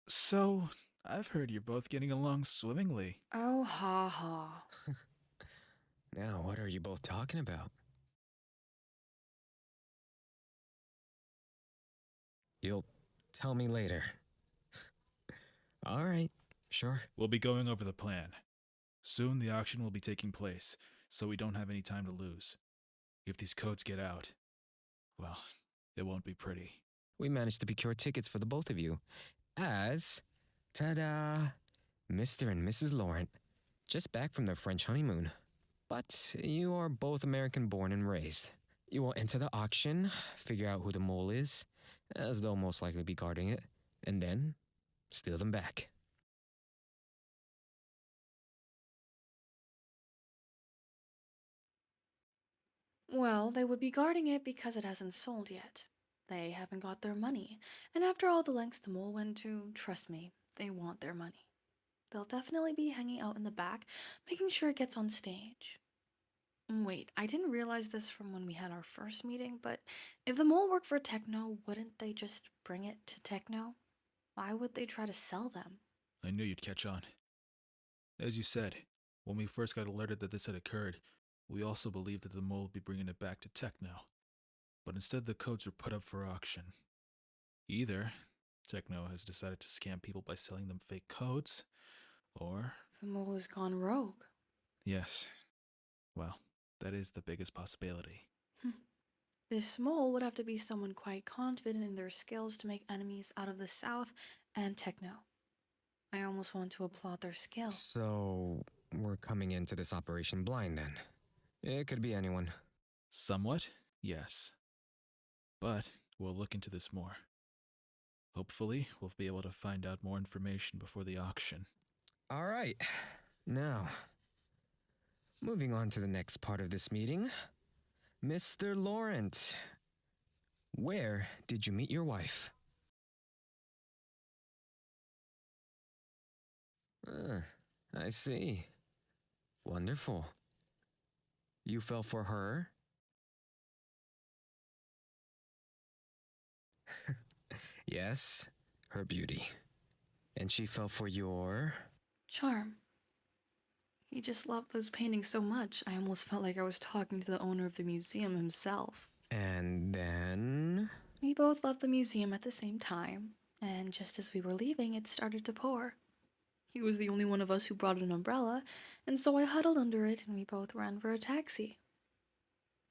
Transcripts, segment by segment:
So, I've heard you're both getting along swimmingly. Oh, ha ha. Now, what are you both talking about? You'll tell me later. All right, sure. We'll be going over the plan. Soon the auction will be taking place, so we don't have any time to lose. If these codes get out, well, it won't be pretty. We managed to procure tickets for the both of you as, ta-da, Mr. and Mrs. Laurent, just back from their French honeymoon. But you are both American born and raised. You will enter the auction, figure out who the mole is, as they'll most likely be guarding it, and then steal them back. Well, they would be guarding it because it hasn't sold yet. They haven't got their money, and after all the lengths the mole went to, trust me, they want their money. They'll definitely be hanging out in the back, making sure it gets on stage. Wait, I didn't realize this from when we had our first meeting, but if the mole worked for Techno, wouldn't they just bring it to Techno? Why would they try to sell them? I knew you'd catch on. As you said, when we first got alerted that this had occurred, we also believed that the mole would be bringing it back to Techno. But instead the codes were put up for auction. Either Techno has decided to scam people by selling them fake codes, or... The mole has gone rogue. Yes. Well, that is the biggest possibility. This mole would have to be someone quite confident in their skills to make enemies out of the South and Techno. I almost want to applaud their skill. So, we're coming into this operation blind then. It could be anyone. Somewhat, yes. But we'll look into this more. Hopefully, we'll be able to find out more information before the auction. All right. Now, moving on to the next part of this meeting. Mr. Laurent, where did you meet your wife? I see. Wonderful. You fell for her? Yes, her beauty. And she fell for your... Charm. He just loved those paintings so much, I almost felt like I was talking to the owner of the museum himself. And then... We both left the museum at the same time, and just as we were leaving, it started to pour. He was the only one of us who brought an umbrella, and so I huddled under it and we both ran for a taxi.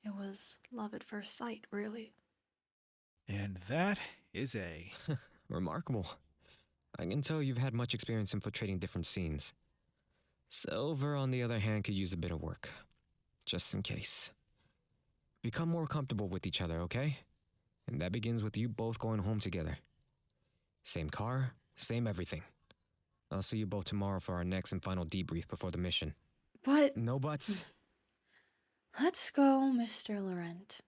It was love at first sight, really. And that is a... Remarkable. I can tell you've had much experience infiltrating different scenes. Silver, on the other hand, could use a bit of work. Just in case. Become more comfortable with each other, okay? And that begins with you both going home together. Same car, same everything. I'll see you both tomorrow for our next and final debrief before the mission. But No buts? let's go, Mr. Laurent.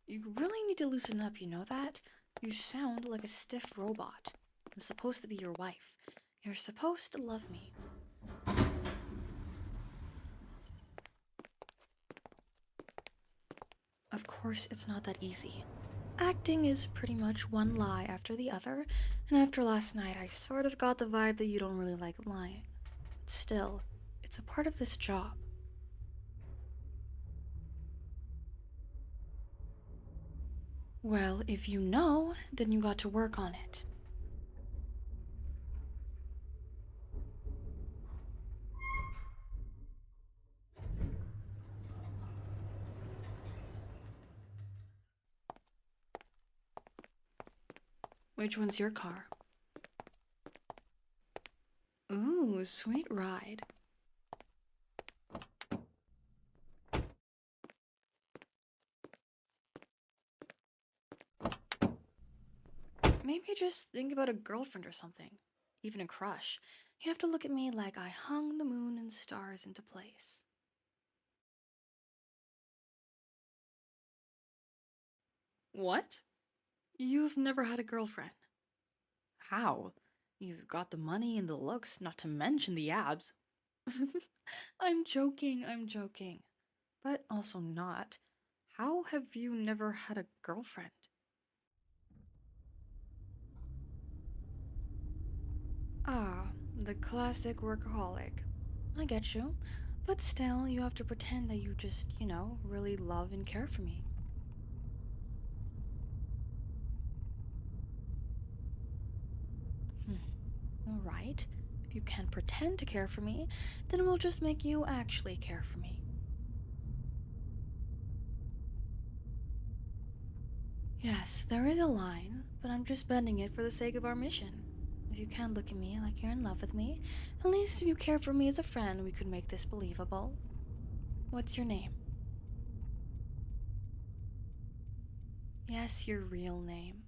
You really need to loosen up, you know that? You sound like a stiff robot. I'm supposed to be your wife. You're supposed to love me. Of course, it's not that easy. Acting is pretty much one lie after the other, and after last night, I sort of got the vibe that you don't really like lying. But still, it's a part of this job. Well, if you know, then you got to work on it. Which one's your car? Ooh, sweet ride. Maybe just think about a girlfriend or something. Even a crush. You have to look at me like I hung the moon and stars into place. What? You've never had a girlfriend? How? You've got the money and the looks, not to mention the abs. I'm joking. But also not. how have you never had a girlfriend? Ah, the classic workaholic. I get you. But still, you have to pretend that you just, really love and care for me. Alright. If you can't pretend to care for me, then we'll just make you actually care for me. Yes, there is a line, but I'm just bending it for the sake of our mission. If you can't look at me like you're in love with me, at least if you care for me as a friend, we could make this believable. What's your name? Yes, your real name.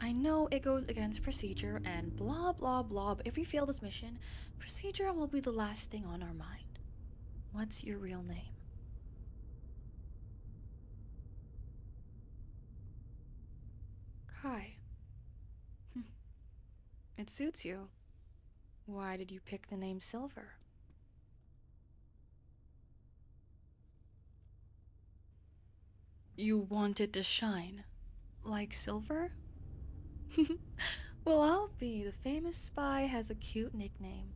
I know it goes against procedure and blah blah blah, but if we fail this mission, procedure will be the last thing on our mind. What's your real name? Kai. It suits you. Why did you pick the name Silver? You wanted to shine. Like silver? Well, I'll be. The famous spy has a cute nickname.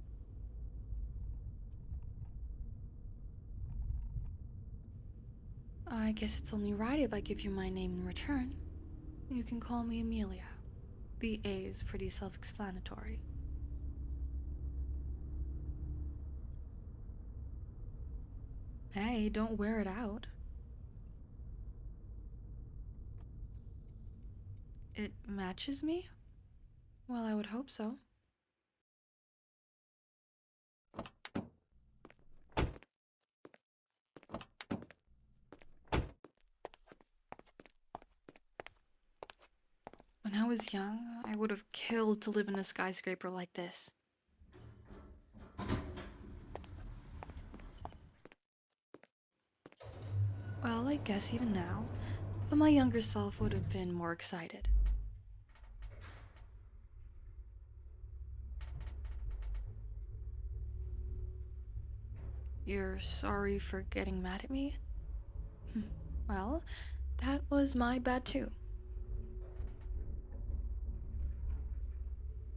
I guess it's only right if I give you my name in return. You can call me Amelia. The A is pretty self-explanatory. Hey, don't wear it out. It matches me? Well, I would hope so. When I was young, I would have killed to live in a skyscraper like this. Well, I guess even now, but my younger self would have been more excited. You're sorry for getting mad at me? Well, that was my bad too.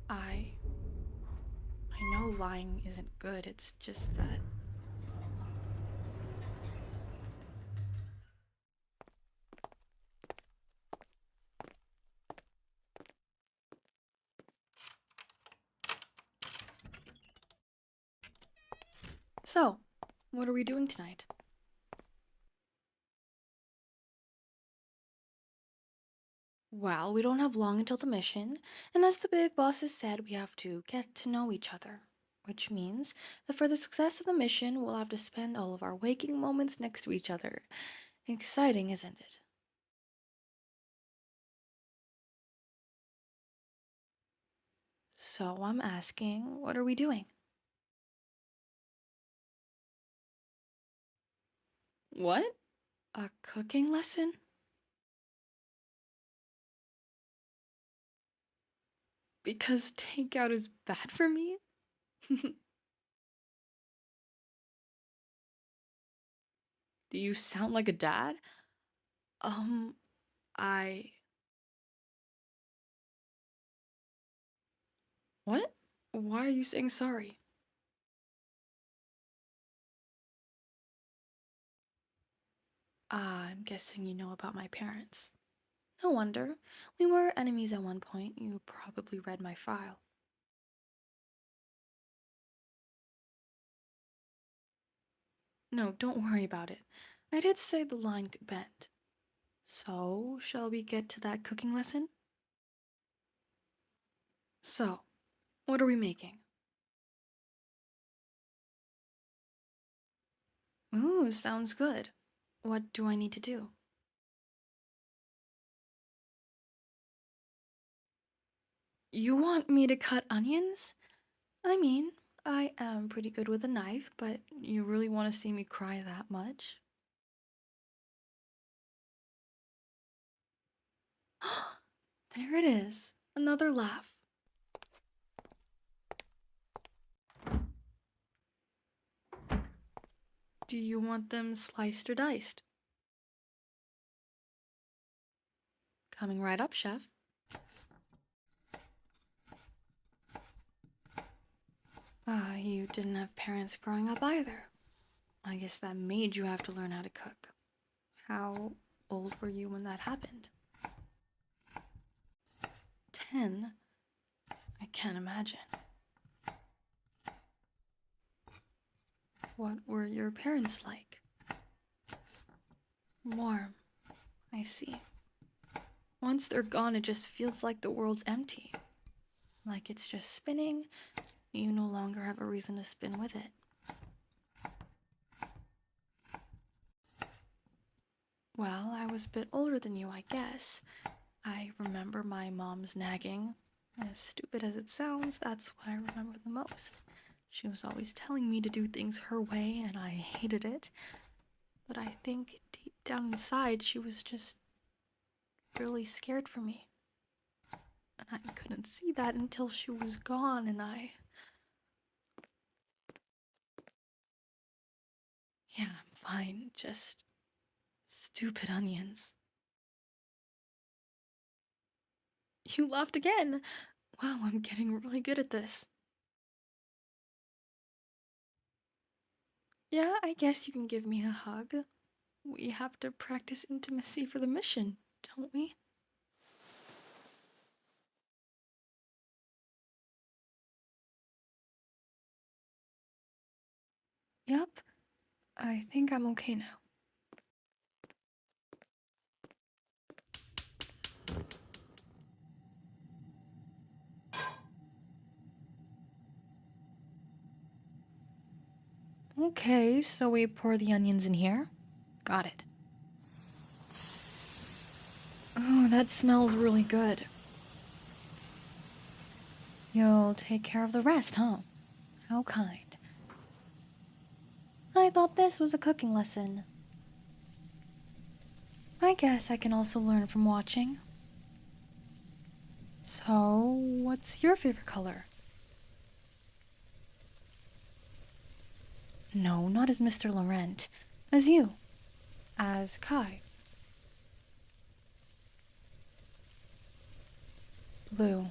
I know lying isn't good, it's just that. So, what are we doing tonight? Well, we don't have long until the mission, and as the big bosses said, we have to get to know each other. Which means that for the success of the mission, we'll have to spend all of our waking moments next to each other. Exciting, isn't it? So I'm asking, what are we doing? What? A cooking lesson? Because takeout is bad for me? Do you sound like a dad? Um, I. What? Why are you saying sorry? Ah, I'm guessing you know about my parents. No wonder. We were enemies at one point. You probably read my file. No, don't worry about it. I did say the line could bend. So, shall we get to that cooking lesson? So, what are we making? Ooh, sounds good. What do I need to do? You want me to cut onions? I mean, I am pretty good with a knife, but you really want to see me cry that much? There it is. Another laugh. Do you want them sliced or diced? Coming right up, chef. Ah, you didn't have parents growing up either. I guess that made you have to learn how to cook. How old were you when that happened? 10? I can't imagine. What were your parents like? Warm. I see. Once they're gone, it just feels like the world's empty. Like it's just spinning. You no longer have a reason to spin with it. Well, I was a bit older than you, I guess. I remember my mom's nagging. As stupid as it sounds, that's what I remember the most. She was always telling me to do things her way, and I hated it. But I think deep down inside, she was just really scared for me. And I couldn't see that until she was gone, and Yeah, I'm fine, just stupid onions. You laughed again! Wow, I'm getting really good at this. Yeah, I guess you can give me a hug. We have to practice intimacy for the mission, don't we? Yep, I think I'm okay now. Okay, so we pour the onions in here. Got it. Oh, that smells really good. You'll take care of the rest, huh? How kind. I thought this was a cooking lesson. I guess I can also learn from watching. So, what's your favorite color? No, not as Mr. Laurent. As you. As Kai. Blue.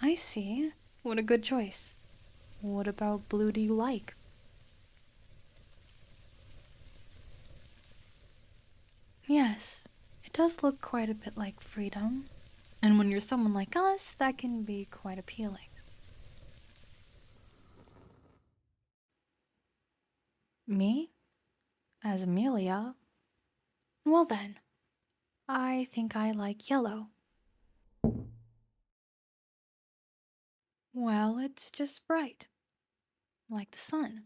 I see. What a good choice. What about blue do you like? Yes, it does look quite a bit like freedom. And when you're someone like us, that can be quite appealing. Me? As Amelia? Well then, I think I like yellow. Well, it's just bright. Like the sun.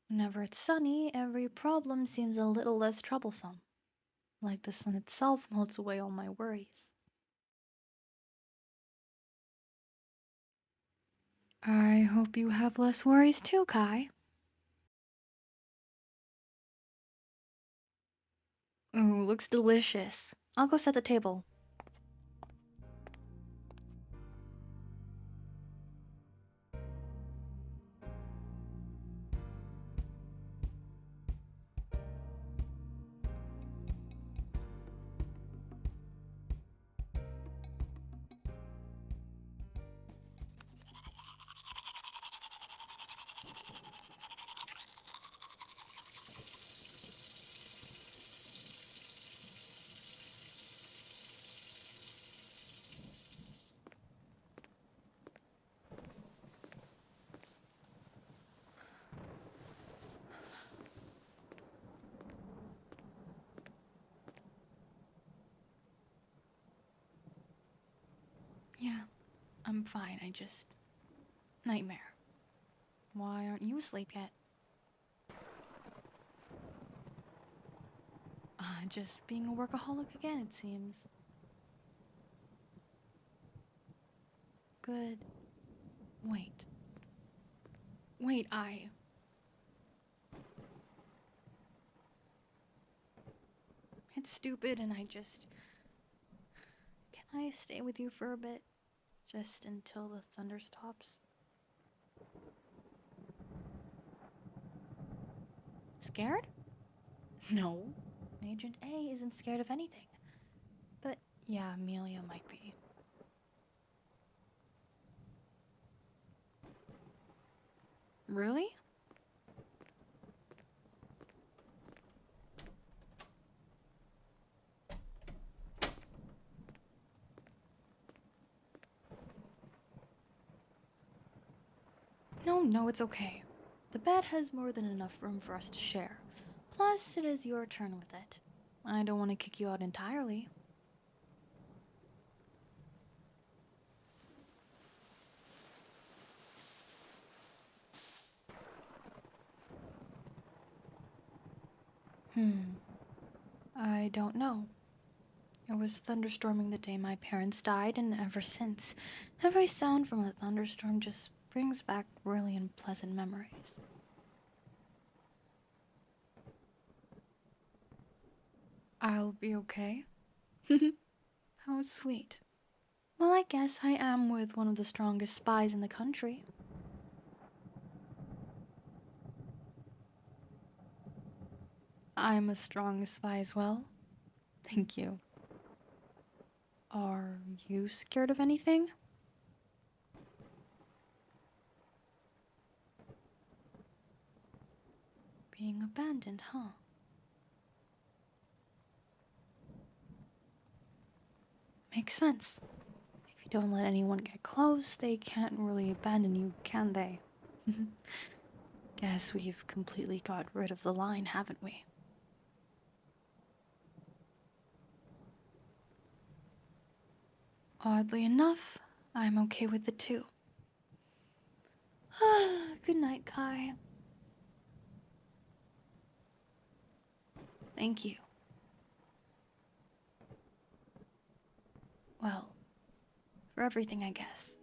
Whenever it's sunny, every problem seems a little less troublesome. Like the sun itself melts away all my worries. I hope you have less worries too, Kai. Ooh, looks delicious. I'll go set the table. Yeah, I'm fine. I just... Nightmare. Why aren't you asleep yet? Just being a workaholic again, it seems. Good. Wait. Wait, It's stupid and I just... Can I stay with you for a bit? Just until the thunder stops? Scared? No. Agent A isn't scared of anything. But yeah, Amelia might be. Really? No, it's okay. The bed has more than enough room for us to share. Plus, it is your turn with it. I don't want to kick you out entirely. I don't know. It was thunderstorming the day my parents died, and ever since, every sound from a thunderstorm just brings back really unpleasant memories. I'll be okay? How sweet. Well, I guess I am with one of the strongest spies in the country. I'm a strong spy as well. Thank you. Are you scared of anything? Being abandoned, huh? Makes sense. If you don't let anyone get close, they can't really abandon you, can they? Guess we've completely got rid of the line, haven't we? Oddly enough, I'm okay with the two. Good night, Kai. Thank you. Well, for everything, I guess.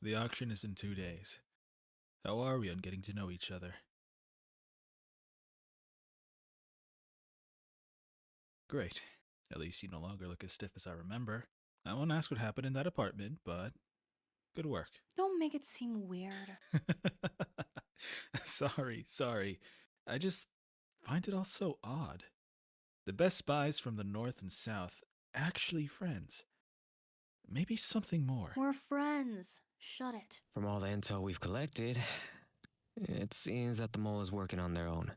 The auction is in 2 days. How are we on getting to know each other? Great. At least you no longer look as stiff as I remember. I won't ask what happened in that apartment, but good work. Don't make it seem weird. Sorry. I just find it all so odd. The best spies from the north and south, actually friends. Maybe something more. We're friends. Shut it. From all the intel we've collected, it seems that the mole is working on their own.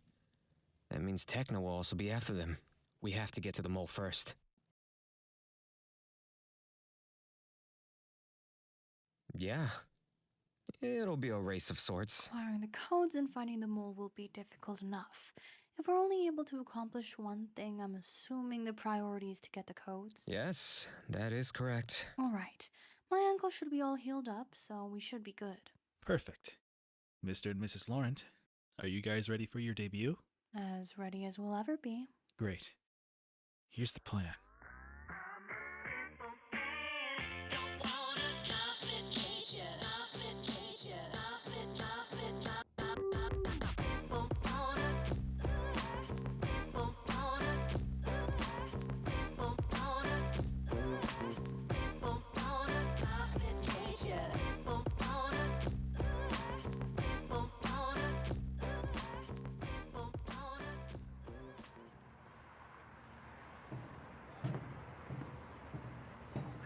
That means Techno will also be after them. We have to get to the mole first. Yeah. It'll be a race of sorts. Acquiring the codes and finding the mole will be difficult enough. If we're only able to accomplish one thing, I'm assuming the priority is to get the codes. Yes, that is correct. Alright. My ankle should be all healed up, so we should be good. Perfect. Mr. and Mrs. Laurent, are you guys ready for your debut? As ready as we'll ever be. Great. Here's the plan.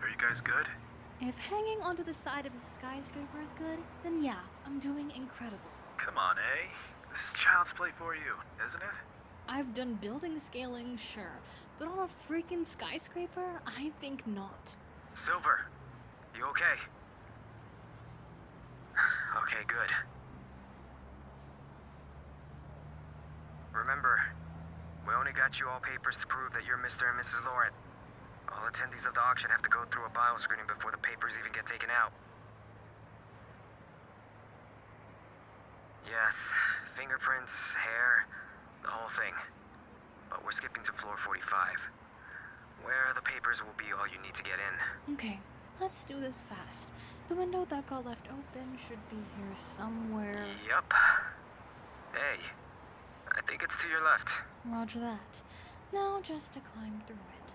Are you guys good? If hanging onto the side of a skyscraper is good, then yeah, I'm doing incredible. Come on, eh? This is child's play for you, isn't it? I've done building scaling, sure, but on a freaking skyscraper, I think not. Silver, you okay? Okay, good. Remember, we only got you all papers to prove that you're Mr. and Mrs. Laurent. All attendees of the auction have to go through a bio-screening before the papers even get taken out. Yes, fingerprints, hair, the whole thing. but we're skipping to floor 45, where the papers will be all you need to get in. Okay, let's do this fast. The window that got left open should be here somewhere. Yup. Hey, I think it's to your left. Roger that. Now just to climb through it.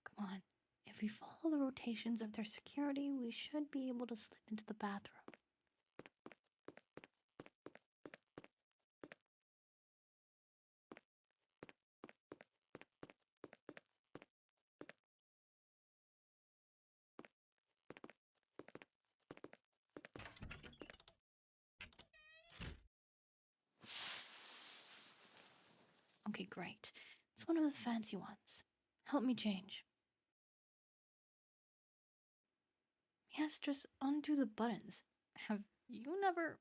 Come on. If we follow the rotations of their security, we should be able to slip into the bathroom. Okay, great. It's one of the fancy ones. Help me change. Yes, just undo the buttons. Have you never...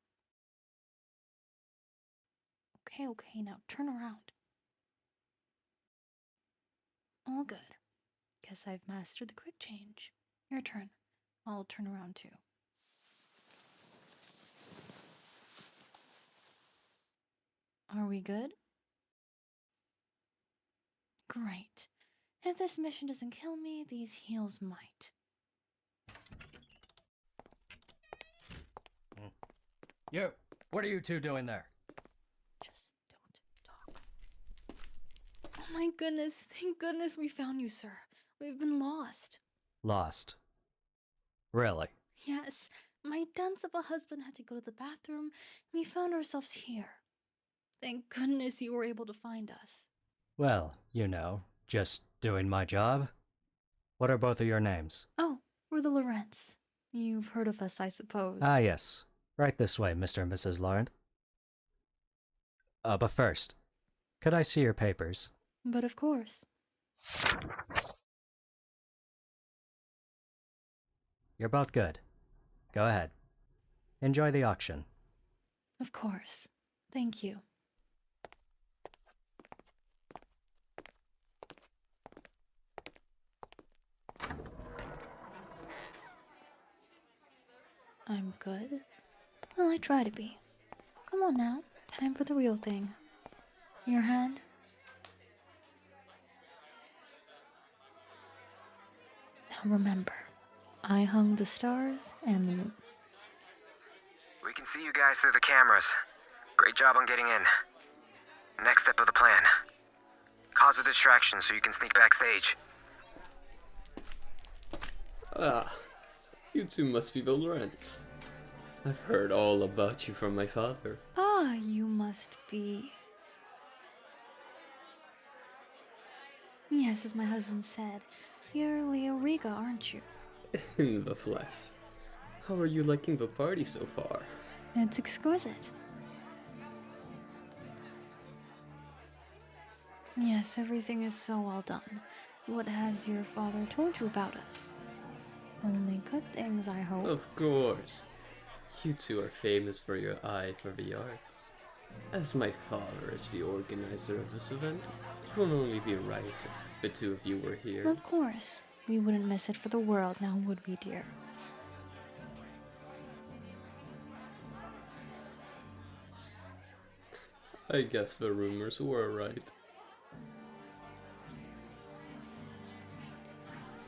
Okay, now turn around. All good. Guess I've mastered the quick change. Your turn. I'll turn around too. Are we good? Great. If this mission doesn't kill me, these heels might. Yo, what are you two doing there? Just don't talk. Oh my goodness, thank goodness we found you, sir. We've been lost. Lost. Really? Yes, my dunce of a husband had to go to the bathroom, and we found ourselves here. Thank goodness you were able to find us. Well, you know, just doing my job. What are both of your names? Oh, we're the Lorentz. You've heard of us, I suppose. Ah, yes. Right this way, Mr. and Mrs. Laurent. But first, could I see your papers? But of course. You're both good. Go ahead. Enjoy the auction. Of course. Thank you. I'm good. Well, I try to be. Come on now. Time for the real thing. Your hand? Now remember, I hung the stars and the moon. We can see you guys through the cameras. Great job on getting in. Next step of the plan. Cause a distraction so you can sneak backstage. Ah, you two must be the Lorentz. I've heard all about you from my father. Ah, you must be... Yes, as my husband said, you're Leo Riga, aren't you? In the flesh. How are you liking the party so far? It's exquisite. Yes, everything is so well done. What has your father told you about us? Only good things, I hope. Of course. You two are famous for your eye for the arts. As my father is the organizer of this event, it would only be right if the two of you were here. Of course. We wouldn't miss it for the world, now would we, dear? I guess the rumors were right.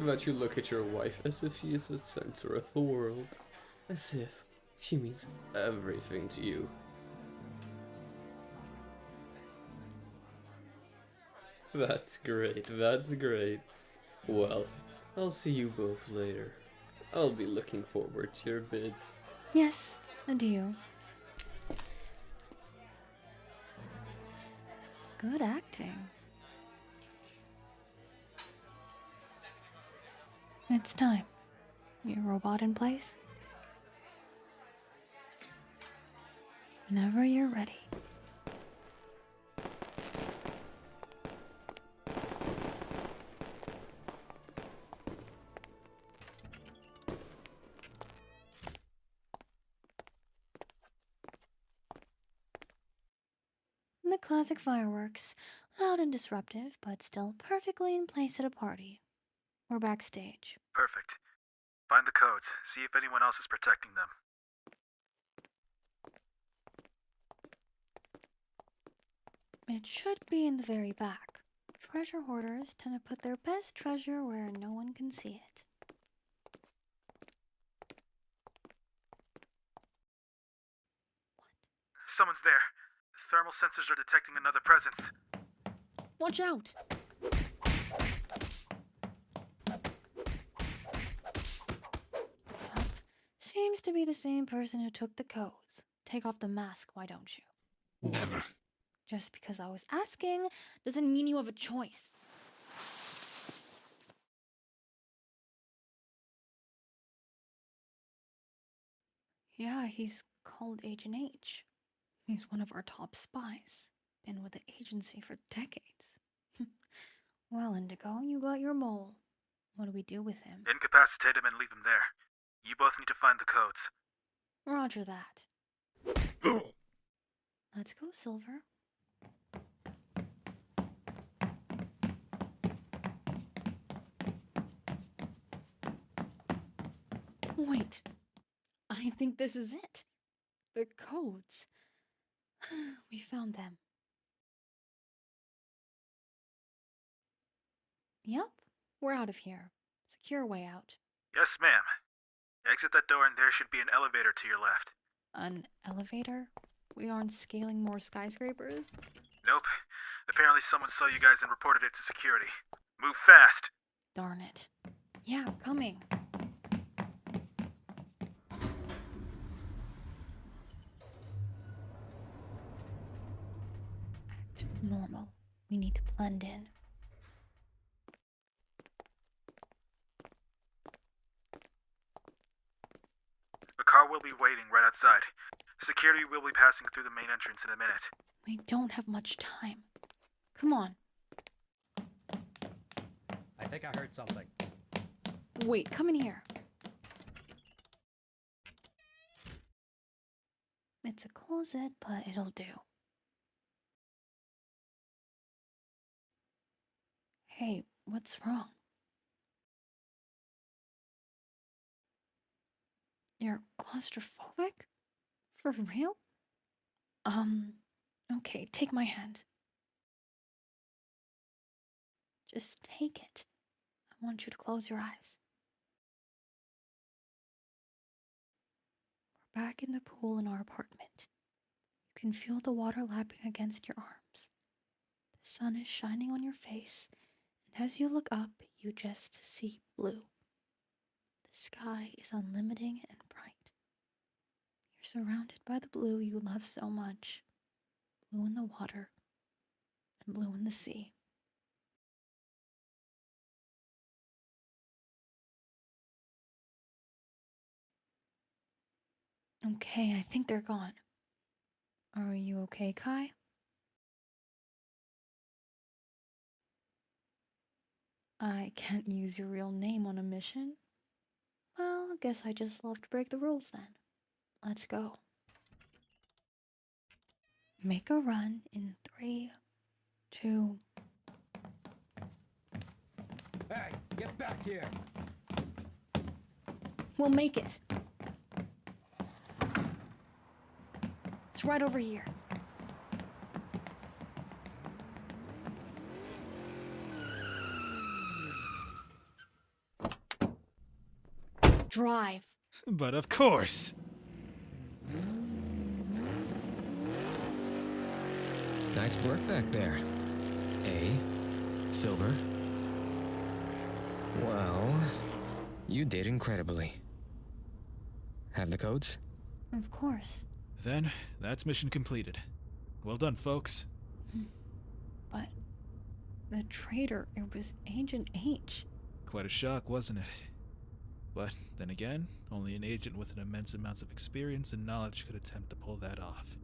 That you look at your wife as if she is the center of the world. As if she means everything to you. That's great, that's great. Well, I'll see you both later. I'll be looking forward to your bids. Yes, adieu. Good acting. It's time. Your robot in place? Whenever you're ready. The classic fireworks, loud and disruptive, but still perfectly in place at a party. We're backstage. Perfect. Find the codes. See if anyone else is protecting them. It should be in the very back. Treasure hoarders tend to put their best treasure where no one can see it. Someone's there. Thermal sensors are detecting another presence. Watch out! Yup. Seems to be the same person who took the codes. Take off the mask, why don't you? Never. Just because I was asking doesn't mean you have a choice. Yeah, he's called Agent H. He's one of our top spies. Been with the agency for decades. Well, Indigo, you got your mole. What do we do with him? Incapacitate him and leave him there. You both need to find the codes. Roger that. Let's go, Silver. Wait. I think this is it. The codes. We found them. Yep, we're out of here. Secure way out. Yes, ma'am. Exit that door and there should be an elevator to your left. An elevator? We aren't scaling more skyscrapers? Nope. Apparently someone saw you guys and reported it to security. Move fast. Darn it. Yeah, coming. Act normal. We need to blend in. The car will be waiting right outside. Security will be passing through the main entrance in a minute. We don't have much time. Come on. I think I heard something. Wait, come in here. It's a closet, but it'll do. Hey, what's wrong? You're claustrophobic? For real? Okay, take my hand. Just take it. I want you to close your eyes. We're back in the pool in our apartment. You can feel the water lapping against your arms. The sun is shining on your face, and as you look up, you just see blue. The sky is unlimiting and bright. You're surrounded by the blue you love so much. Blue in the water and blue in the sea. Okay, I think they're gone. Are you okay, Kai? I can't use your real name on a mission. Well, I guess I just love to break the rules then. Let's go. Make a run in 3, 2... Hey, get back here! We'll make it. It's right over here. Drive. But of course. Nice work back there. Silver. Well, you did incredibly. Have the codes? Of course. Then, that's mission completed. Well done, folks. But the traitor, it was Agent H. Quite a shock, wasn't it? But then again, only an agent with an immense amount of experience and knowledge could attempt to pull that off.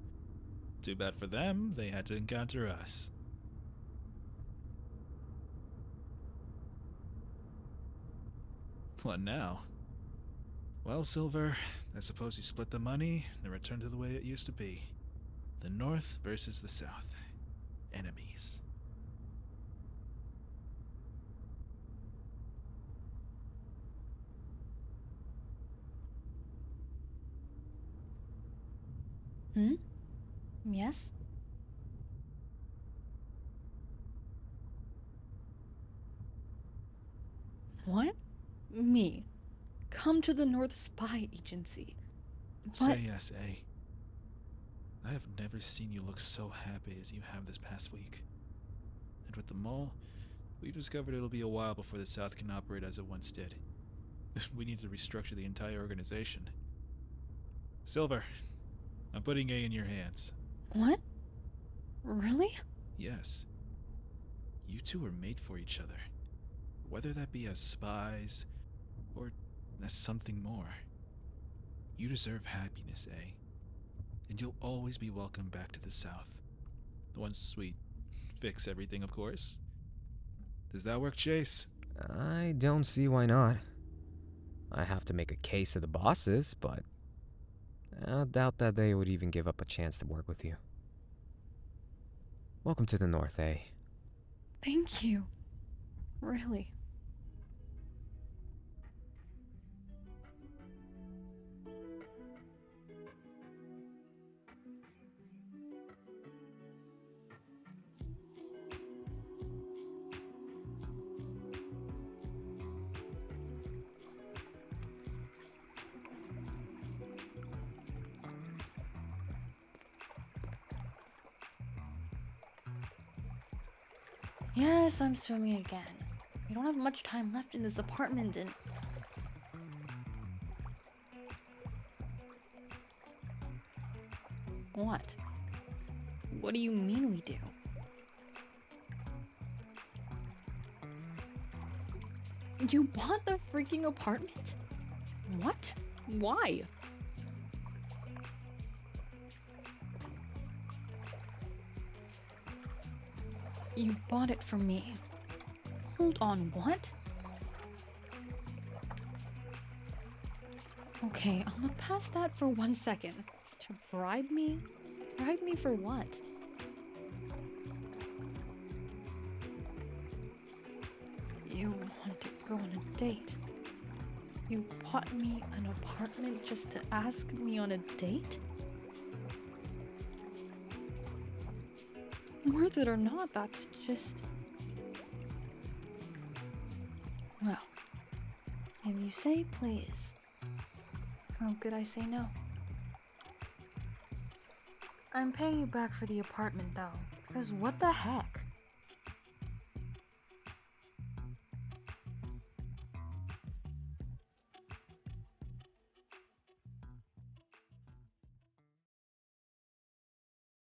Too bad for them, they had to encounter us. What now? Well, Silver, I suppose you split the money and return to the way it used to be. The North versus the South. Enemies. Hmm? Yes? What? Me? Come to the North Spy Agency. But Say yes, A. I have never seen you look so happy as you have this past week. And with the mall, we've discovered it'll be a while before the South can operate as it once did. We need to restructure the entire organization. Silver, I'm putting A in your hands. what? Really? Yes. You two are made for each other. Whether that be as spies, or as something more. You deserve happiness, A. And you'll always be welcome back to the South. Once we fix everything, of course. Does that work, Chase? I don't see why not. I have to make a case to the bosses, but I doubt that they would even give up a chance to work with you. Welcome to the North, eh? Thank you. Really. Yes, I'm swimming again. We don't have much time left in this apartment and... What? What do you mean we do? You bought the freaking apartment? What? Why? You bought it for me. Hold on, what? Okay, I'll look past that for 1 second. To bribe me? Bribe me for what? You want to go on a date. You bought me an apartment just to ask me on a date? Worth it or not, that's just... Well, if you say please, how could I say no? I'm paying you back for the apartment though, because what the heck?